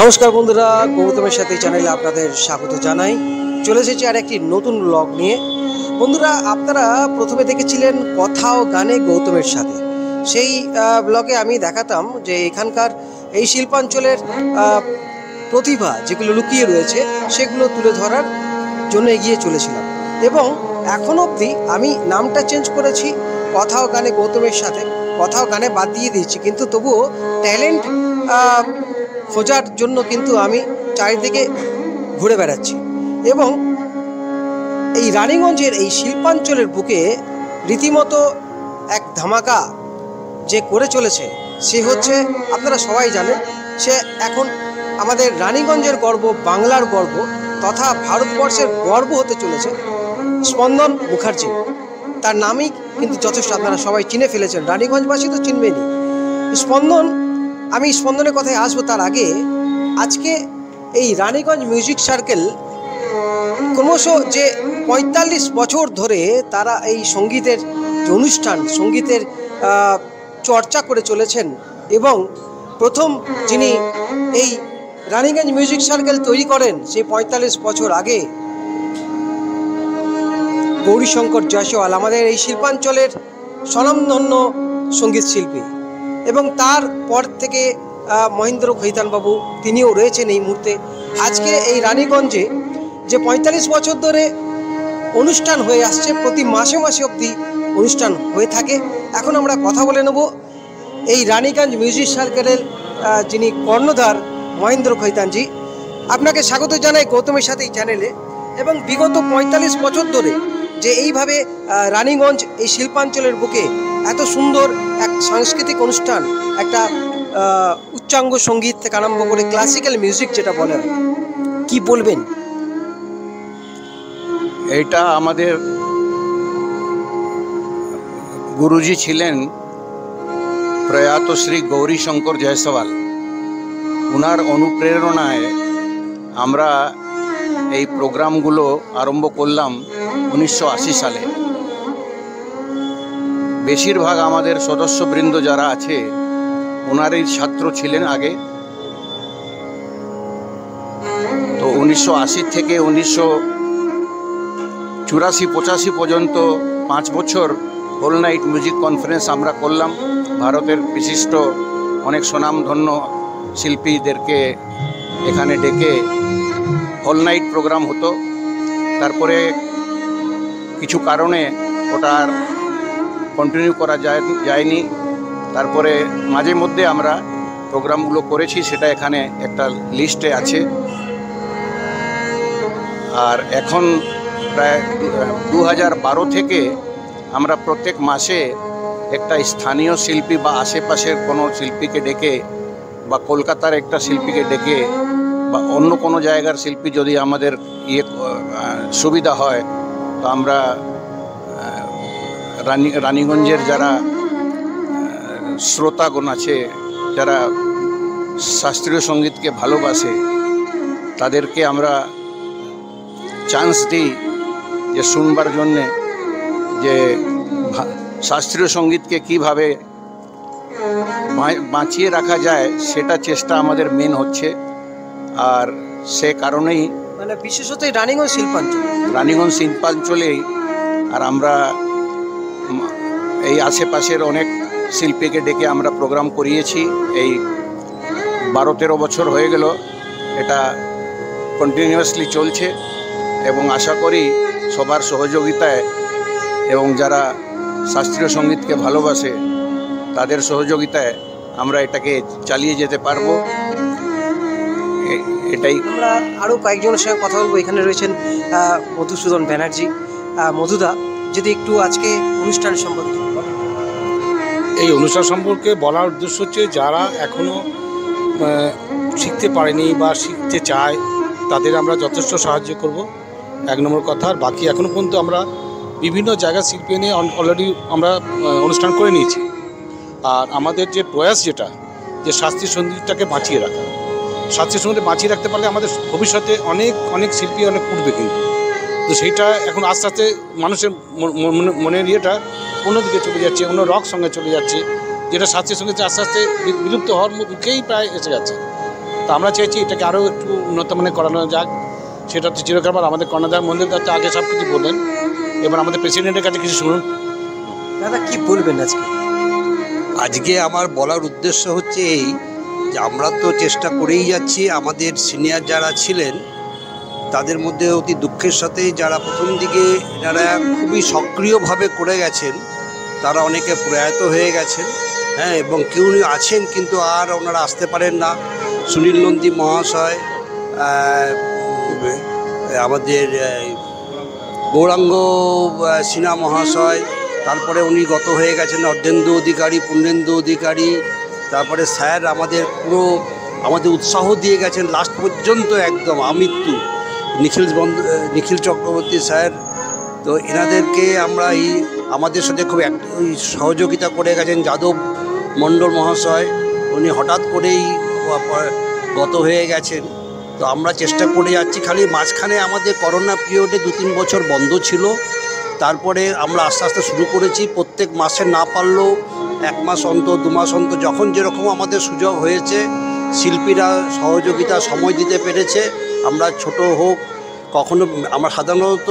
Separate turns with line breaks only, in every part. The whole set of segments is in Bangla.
নমস্কার বন্ধুরা, গৌতমের সাথে চ্যানেলে আপনাদের স্বাগত জানাই। চলে এসেছি আর একটি নতুন ব্লগ নিয়ে। বন্ধুরা, আপনারা প্রথমে দেখেছিলেন কথা ও গানে গৌতমের সাথে। সেই ব্লগে আমি দেখাতাম যে এখানকার এই শিল্পাঞ্চলের প্রতিভা যেগুলো লুকিয়ে রয়েছে সেগুলো তুলে ধরার জন্য এগিয়ে চলেছিলাম। এবং এখন অবধি আমি নামটা চেঞ্জ করেছি কথা ও গানে গৌতমের সাথে। কথা ও গানে বাদ দিয়ে দিয়েছি, কিন্তু তবুও ট্যালেন্ট খোঁজার জন্য কিন্তু আমি চারিদিকে ঘুরে বেড়াচ্ছি। এবং এই রানীগঞ্জের এই শিল্পাঞ্চলের বুকে রীতিমতো এক ধামাকা যে করে চলেছে সে হচ্ছে, আপনারা সবাই জানেন, সে এখন আমাদের রানীগঞ্জের গর্ব, বাংলার গর্ব তথা ভারতবর্ষের গর্ব হতে চলেছে স্পন্দন মুখার্জি। তার নামই কিন্তু যথেষ্ট, আপনারা সবাই চিনে ফেলেছেন, রানীগঞ্জবাসী তো চিনবেনই স্পন্দন। আমি স্পন্দনের কথায় আসবো তার আগে আজকে এই রানীগঞ্জ মিউজিক সার্কেল ক্রমশ যে ৪৫ বছর ধরে তারা এই সঙ্গীতের যে অনুষ্ঠান, সঙ্গীতের চর্চা করে চলেছেন। এবং প্রথম যিনি এই রানীগঞ্জ মিউজিক সার্কেল তৈরি করেন সেই ৪৫ বছর আগে গৌরীশঙ্কর জয়সওয়াল, আমাদের এই শিল্পাঞ্চলের স্বনামধন্য সঙ্গীত শিল্পী। এবং তার পর থেকে মহেন্দ্র খৈতানবাবু, তিনিও রয়েছেন এই মুহূর্তে। আজকে এই রানীগঞ্জে যে ৪৫ বছর ধরে অনুষ্ঠান হয়ে আসছে, প্রতি মাসে মাসে অবধি অনুষ্ঠান হয়ে থাকে। এখন আমরা কথা বলে নেব এই রানীগঞ্জ মিউজিক সার্কেলের যিনি কর্ণধার মহেন্দ্র খৈতানজি। আপনাকে স্বাগত জানাই গৌতমের সাথে এই চ্যানেলে। এবং বিগত ৪৫ বছর ধরে যে এইভাবে রানীগঞ্জ এই শিল্পাঞ্চলের বুকে এত সুন্দর এক সাংস্কৃতিক অনুষ্ঠান, একটা উচ্চাঙ্গ সঙ্গীত থেকে আরম্ভ করে ক্লাসিক্যাল মিউজিক যেটা বলেন, কি বলবেন?
এটা আমাদের গুরুজি ছিলেন প্রয়াত শ্রী গৌরীশঙ্কর জয়সওয়াল। ওনার অনুপ্রেরণায় আমরা এই প্রোগ্রামগুলো আরম্ভ করলাম ১৯৮০ সালে। বেশিরভাগ আমাদের সদস্যবৃন্দ যারা আছে ওনারই ছাত্র ছিলেন আগে। তো ১৯৮০ থেকে ১৯৮৪-৮৫ পর্যন্ত ৫ বছর হোল নাইট মিউজিক কনফারেন্স আমরা করলাম। ভারতের বিশিষ্ট অনেক স্বনামধন্য শিল্পীদেরকে এখানে ডেকে হোল নাইট প্রোগ্রাম হতো। তারপরে কিছু কারণে ওটা আর কন্টিনিউ করা যায়নি। তারপরে মাঝে মধ্যে আমরা প্রোগ্রামগুলো করেছি, সেটা এখানে একটা লিস্টে আছে। আর এখন প্রায় ২০১২ থেকে আমরা প্রত্যেক মাসে একটা স্থানীয় শিল্পী বা আশেপাশের কোনো শিল্পীকে ডেকে, বা কলকাতার একটা শিল্পীকে ডেকে, বা অন্য কোনো জায়গার শিল্পী যদি আমাদের সুবিধা হয়, তো আমরা রানীগঞ্জের যারা শ্রোতাগণ আছে, যারা শাস্ত্রীয় সঙ্গীতকে ভালোবাসে, তাদেরকে আমরা চান্স দিই যে শুনবার জন্যে যে শাস্ত্রীয় সঙ্গীতকে কীভাবে বাঁচিয়ে রাখা যায়, সেটা চেষ্টা আমাদের মেন হচ্ছে। আর সে কারণেই
মানে বিশেষত রানীগঞ্জ
শিল্পাঞ্চলেই আর আমরা এই আশেপাশের অনেক শিল্পীকে ডেকে আমরা প্রোগ্রাম করিয়েছি। এই ১২-১৩ বছর হয়ে গেল এটা কন্টিনিউয়াসলি চলছে। এবং আশা করি সবার সহযোগিতায় এবং যারা শাস্ত্রীয় সঙ্গীতকে ভালোবাসে তাদের সহযোগিতায় আমরা এটাকে চালিয়ে যেতে পারবো। এটাই।
আমরা আরও কয়েকজনের সঙ্গে কথা বলবো। এখানে রয়েছেন মধুসূদন ব্যানার্জি। মধুদা, যদি একটু আজকে অনুষ্ঠান সম্পর্কে বলেন।
এই অনুষ্ঠান সম্পর্কে বলার উদ্দেশ্য হচ্ছে, যারা এখনও শিখতে পারেনি বা শিখতে চায় তাদের আমরা যথেষ্ট সাহায্য করব, ১ নম্বর কথা। আর বাকি এখনও পর্যন্ত আমরা বিভিন্ন জায়গার শিল্পী নিয়ে অলরেডি আমরা অনুষ্ঠান করে নিয়েছি। আর আমাদের যে প্রয়াস যেটা, যে শাস্ত্রীয় সঙ্গীতটাকে বাঁচিয়ে রাখা, শাস্ত্রীয় সঙ্গীত বাঁচিয়ে রাখতে পারলে আমাদের ভবিষ্যতে অনেক শিল্পী অনেক উঠবে। কিন্তু তো সেইটা এখন আস্তে আস্তে মানুষের মনের ইয়েটা অন্যদিকে চলে যাচ্ছে, অন্য রক সঙ্গে চলে যাচ্ছে, যেটা শাস্ত্রীয় সঙ্গীত আস্তে আস্তে বিলুপ্ত হওয়ার মুখেই প্রায় এসে যাচ্ছে। তো আমরা চেয়েছি এটাকে আরও একটু উন্নত মানের করানো যাক। সেটা হচ্ছে চিরকাল আমাদের কর্ণধার মন্দির দত্ত আগে সব কিছু বললেন, এবার আমাদের প্রেসিডেন্টের কাছে কিছু শুনুন।
দাদা কি বলবেন আজকে?
আজকে আমার বলার উদ্দেশ্য হচ্ছে এই যে আমরা তো চেষ্টা করেই যাচ্ছি। আমাদের সিনিয়র যারা ছিলেন তাদের মধ্যে অতি দুঃখের সাথে যারা প্রথম দিকে যারা খুবই সক্রিয়ভাবে করে গেছেন তারা অনেকে প্রয়াত হয়ে গেছেন, হ্যাঁ, এবং কেউ আছেন কিন্তু আর ওনারা আসতে পারেন না। সুনীল নন্দী মহাশয়, আমাদের গৌরাঙ্গ সিনহা মহাশয়, তারপরে উনি গত হয়ে গেছেন অর্ধেন্দু অধিকারী, পূর্ণেন্দু অধিকারী, তারপরে স্যার আমাদের উৎসাহ দিয়ে গেছেন লাস্ট পর্যন্ত একদম আমৃত্যু, নিখিল চক্রবর্তী স্যার। তো এনাদেরকে আমরা আমাদের সাথে খুব সহযোগিতা করে গেছেন। যাদব মণ্ডল মহাশয়, উনি হঠাৎ করেই গত হয়ে গেছেন। তো আমরা চেষ্টা করে যাচ্ছি। খালি মাঝখানে আমাদের করোনা পিরিয়ডে 2-3 বছর বন্ধ ছিল, তারপরে আমরা আস্তে আস্তে শুরু করেছি। প্রত্যেক মাসে না পারলেও 1 মাস অন্তর 2 মাস অন্তর যখন যেরকম আমাদের সুযোগ হয়েছে শিল্পীরা সহযোগিতা সময় দিতে পেরেছে। আমরা ছোট হোক, কখনো আমরা সাধারণত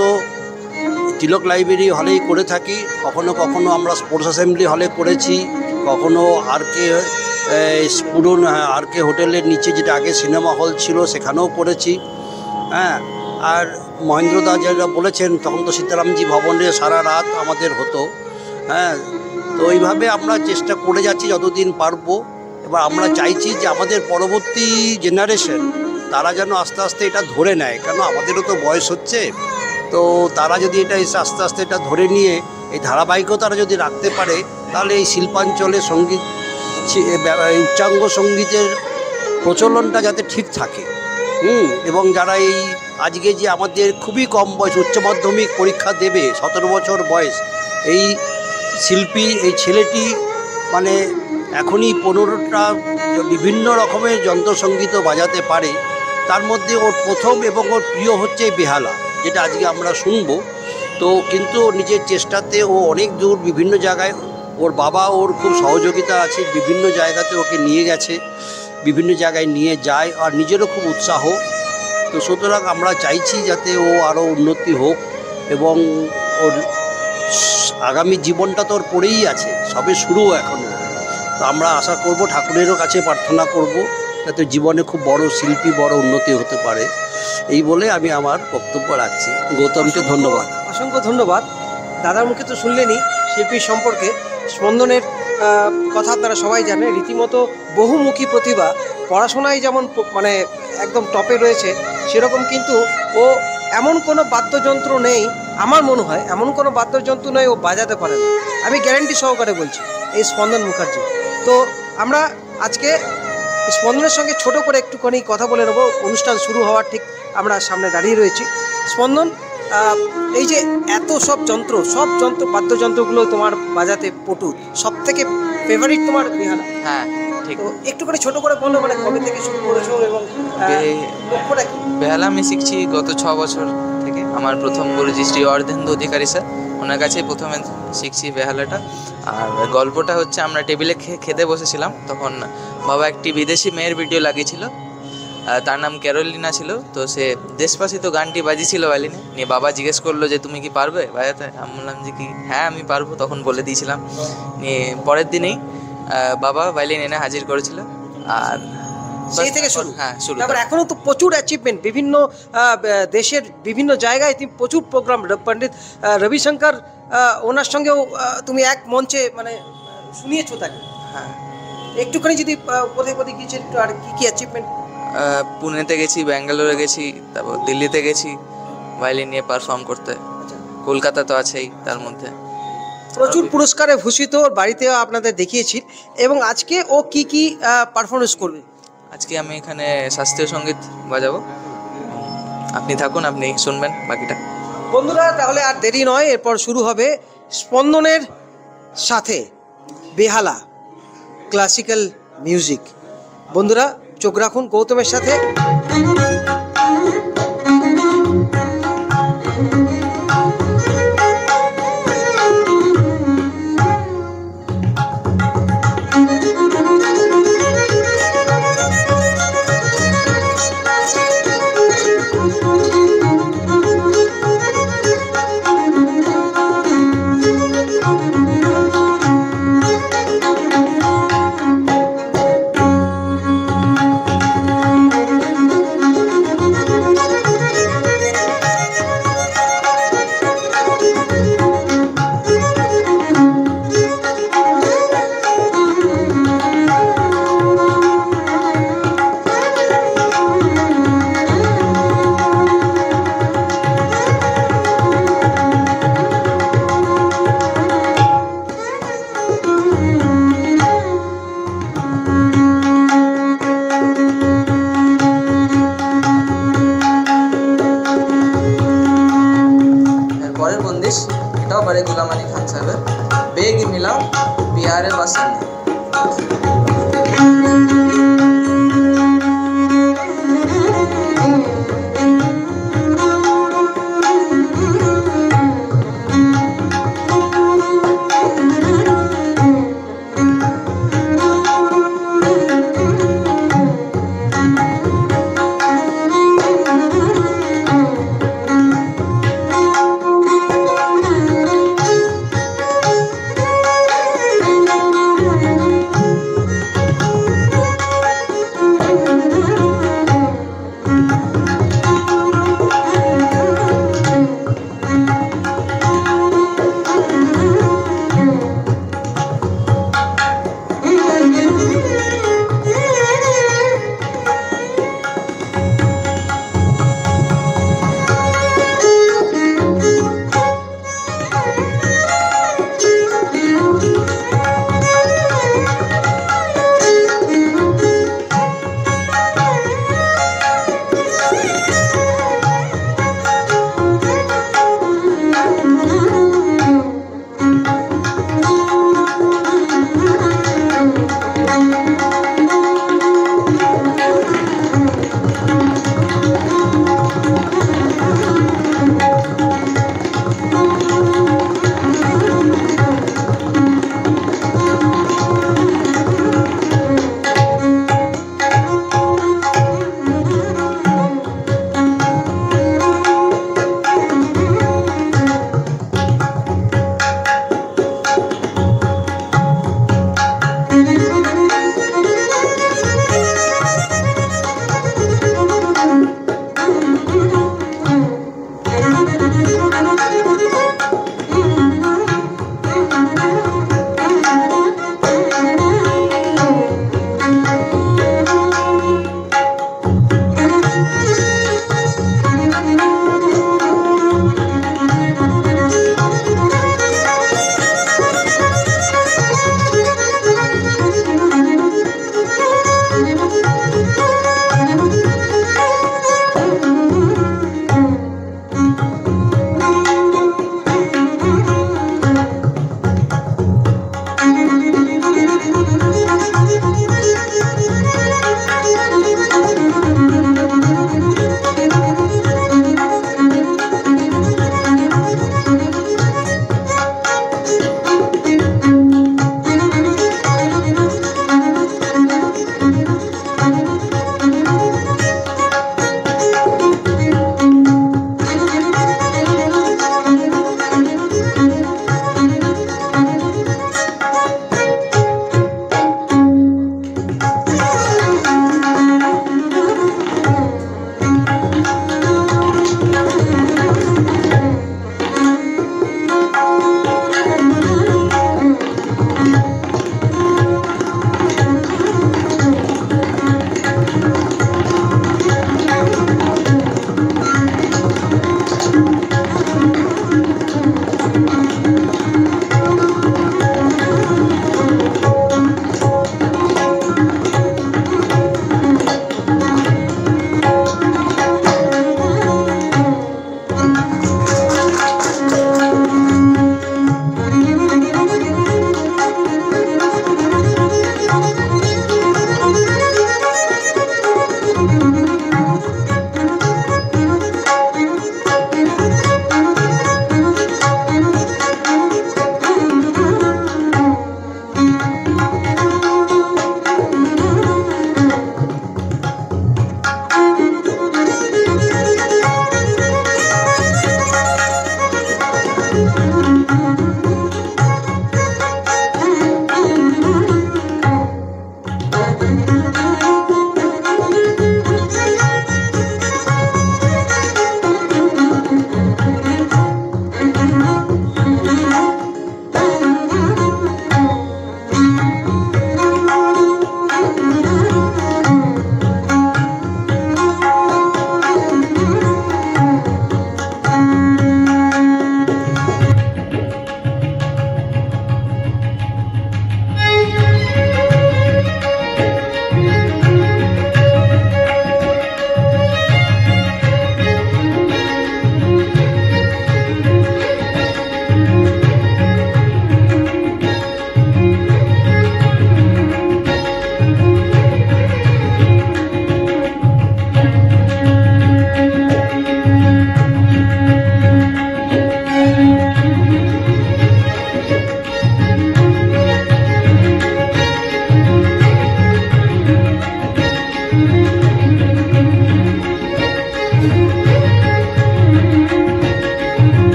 তিলক লাইব্রেরি হলেই করে থাকি, কখনো কখনো আমরা স্পোর্টস অ্যাসেম্বলি হলে করেছি, কখনো আর কে হোটেলের নিচে যেটা আগে সিনেমা হল ছিল সেখানেও করেছি, হ্যাঁ। আর মহেন্দ্রদা যারা বলেছেন তখন তো সীতারামজি ভবনে সারা রাত আমাদের হতো, হ্যাঁ। তো এইভাবে আমরা চেষ্টা করে যাচ্ছি যতদিন পারবো। এবার আমরা চাইছি যে আমাদের পরবর্তী জেনারেশন তারা যেন আস্তে আস্তে এটা ধরে নেয়, কেন আমাদেরও তো বয়স হচ্ছে। তো তারা যদি এটা এসে আস্তে আস্তে এটা ধরে নিয়ে এই ধারাবাহিকতারা যদি রাখতে পারে তাহলে এই শিল্পাঞ্চলে সঙ্গীত উচ্চাঙ্গ সঙ্গীতের প্রচলনটা যাতে ঠিক থাকে, এবং যারা এই আজকে যে আমাদের খুবই কম বয়স উচ্চ মাধ্যমিক পরীক্ষা দেবে 17 বছর বয়স, এই শিল্পী এই ছেলেটি মানে এখনই 15টা বিভিন্ন রকমের যন্ত্রসঙ্গীতও বাজাতে পারে। তার মধ্যে ওর প্রথম এবং ওর প্রিয় হচ্ছে বেহালা, যেটা আজকে আমরা শুনবো। তো কিন্তু নিজের চেষ্টাতে ও অনেক দূর বিভিন্ন জায়গায়, ওর বাবা ওর খুব সহযোগিতা আছে, বিভিন্ন জায়গাতে ওকে নিয়ে গেছে, বিভিন্ন জায়গায় নিয়ে যায়, আর নিজেরও খুব উৎসাহ। তো সুতরাং আমরা চাইছি যাতে ও আরও উন্নতি হোক, এবং ওর আগামী জীবনটা তো ওর পড়েই আছে, সবে শুরু এখনও। তো আমরা আশা করব, ঠাকুরেরও কাছে প্রার্থনা করব যাতে জীবনে খুব বড় শিল্পী, বড় উন্নতি হতে পারে। এই বলে আমি আমার বক্তব্য রাখছি। গৌতমকে ধন্যবাদ।
অসংখ্য ধন্যবাদ। দাদার মুখে তো শুনলেনই শিল্পীর সম্পর্কে। স্পন্দনের কথা আপনারা সবাই জানেন, রীতিমতো বহুমুখী প্রতিভা। পড়াশোনায় যেমন মানে একদম টপে রয়েছে, সেরকম কিন্তু ও এমন কোনো বাদ্যযন্ত্র নেই, আমার মনে হয় এমন কোনো বাদ্যযন্ত্র নেই ও বাজাতে পারে না। আমি গ্যারান্টি সহকারে বলছি, এই স্পন্দন মুখার্জি। তো আমরা আজকে স্পন্দনের সঙ্গে ছোট করে একটুখানি কথা বলে নেবো। অনুষ্ঠান শুরু হওয়ার ঠিক আমরা সামনে দাঁড়িয়ে রয়েছি। স্পন্দন, এই যে এত সব বাদ্যযন্ত্রগুলো তোমার বাজাতে পটু, সব থেকে ফেভারিট তোমার বেহালা?
হ্যাঁ ঠিক।
তো একটু করে ছোট করে বলো, মানে কবে থেকে শুরু করেছো এবং লক্ষ্যটা কি?
বেহালা আমি শিখছি গত 6 বছর থেকে। আমার প্রথম গুরুজি শ্রী অর্ধেন্দু অধিকারী স্যার, ওনার কাছেই প্রথমে শিখছি বেহালাটা। আর গল্পটা হচ্ছে, আমরা টেবিলে খেতে বসেছিলাম, তখন বাবা একটি বিদেশি মেয়ের ভিডিও লাগিয়েছিল, তার নাম ক্যারোলিনা ছিল। তো সে দেশপাসিতো গানটি বাজিয়েছিল ভায়োলিনে নিয়ে। বাবা জিজ্ঞেস করলো যে তুমি কি পারবে বাজাতে? আমি বললাম যে কি হ্যাঁ আমি পারবো, তখন বলে দিয়েছিলাম। নিয়ে পরের দিনেই বাবা ভায়োলিন এনে হাজির করেছিল। আর
সেই থেকে শুরু?
হ্যাঁ শুরু।
তারপর এখনো তো প্রচুর অ্যাচিভমেন্ট, বিভিন্ন দেশের বিভিন্ন জায়গায় তুমি প্রচুর প্রোগ্রাম, পণ্ডিত রবিশঙ্কর ওনার সঙ্গেও তুমি এক মঞ্চে মানে শুনিয়েছো তাকে।
হ্যাঁ
একটুখানি যদি কোথায় কোথায় গিয়েছেন একটু, আর কি কি অ্যাচিভমেন্ট?
পুনেতে গেছি, ব্যাঙ্গালোরে গেছি, তারপর দিল্লিতে গেছি ভায়োলিন নিয়ে পারফর্ম করতে। কলকাতা তো আছেই তার মধ্যে।
প্রচুর পুরস্কারে ভূষিত, ওর বাড়িতেও আপনাদের দেখিয়েছি। এবং আজকে ও কি কি পারফরমেন্স করবে?
আজকে আমি এখানে শাস্ত্রীয় সঙ্গীত বাজাবো, আপনি থাকুন, আপনি শুনবেন বাকিটা।
বন্ধুরা, তাহলে আর দেরি নয়, এরপর শুরু হবে স্পন্দনের সাথে বেহালা ক্লাসিক্যাল মিউজিক। বন্ধুরা চোখ রাখুন গৌতমের সাথে।
গুলাম আলী খান সাহেবের বেগ মিলাও বিহারে বাসানি।